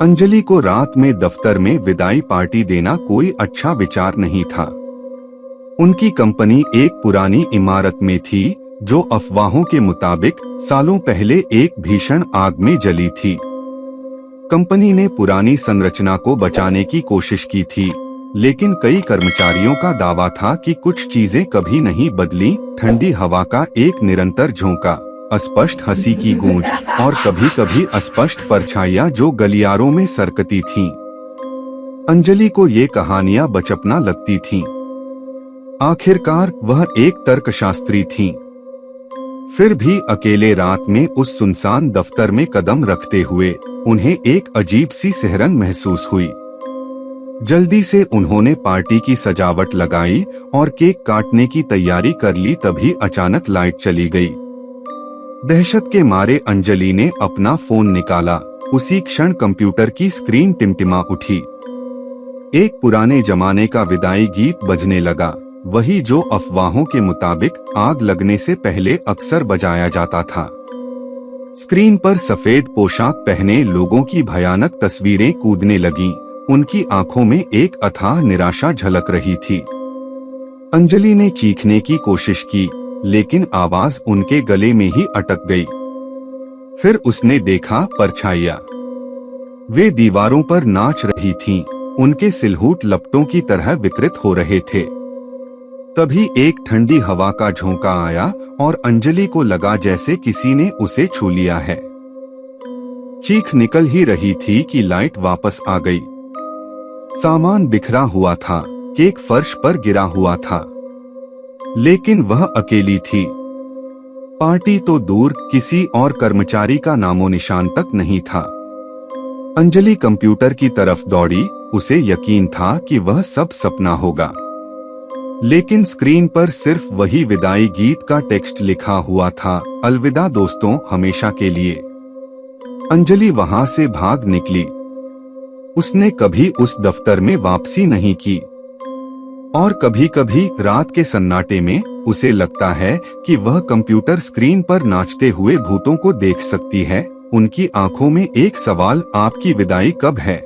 अंजलि को रात में दफ्तर में विदाई पार्टी देना कोई अच्छा विचार नहीं था। उनकी कंपनी एक पुरानी इमारत में थी जो अफवाहों के मुताबिक सालों पहले एक भीषण आग में जली थी। कंपनी ने पुरानी संरचना को बचाने की कोशिश की थी, लेकिन कई कर्मचारियों का दावा था कि कुछ चीजें कभी नहीं बदली। ठंडी हवा का एक निरंतर झोंका, अस्पष्ट हंसी की गूंज और कभी कभी अस्पष्ट परछाइयां जो गलियारों में सरकती थीं। अंजलि को ये कहानियां बचपना लगती थीं। आखिरकार वह एक तर्कशास्त्री थीं। फिर भी अकेले रात में उस सुनसान दफ्तर में कदम रखते हुए उन्हें एक अजीब सी सिहरन महसूस हुई। जल्दी से उन्होंने पार्टी की सजावट लगाई और केक काटने की तैयारी कर ली। तभी अचानक लाइट चली गई। दहशत के मारे अंजलि ने अपना फोन निकाला। उसी क्षण कंप्यूटर की स्क्रीन टिमटिमा उठी। एक पुराने जमाने का विदाई गीत बजने लगा, वही जो अफवाहों के मुताबिक आग लगने से पहले अक्सर बजाया जाता था। स्क्रीन पर सफेद पोशाक पहने लोगों की भयानक तस्वीरें कूदने लगीं। उनकी आंखों में एक अथाह निराशा झलक रही थी। अंजलि ने चीखने की कोशिश की, लेकिन आवाज उनके गले में ही अटक गई। फिर उसने देखा परछाइयां। वे दीवारों पर नाच रही थीं, उनके सिलहूट लपटों की तरह विकृत हो रहे थे। तभी एक ठंडी हवा का झोंका आया और अंजलि को लगा जैसे किसी ने उसे छू लिया है। चीख निकल ही रही थी कि लाइट वापस आ गई। सामान बिखरा हुआ था, केक फर्श पर गिरा हुआ था, लेकिन वह अकेली थी। पार्टी तो दूर, किसी और कर्मचारी का नामो निशान तक नहीं था। अंजलि कंप्यूटर की तरफ दौड़ी। उसे यकीन था कि वह सब सपना होगा, लेकिन स्क्रीन पर सिर्फ वही विदाई गीत का टेक्स्ट लिखा हुआ था, अलविदा दोस्तों, हमेशा के लिए। अंजलि वहां से भाग निकली। उसने कभी उस दफ्तर में वापसी नहीं की। और कभी कभी रात के सन्नाटे में उसे लगता है कि वह कंप्यूटर स्क्रीन पर नाचते हुए भूतों को देख सकती है। उनकी आंखों में एक सवाल, आपकी विदाई कब है?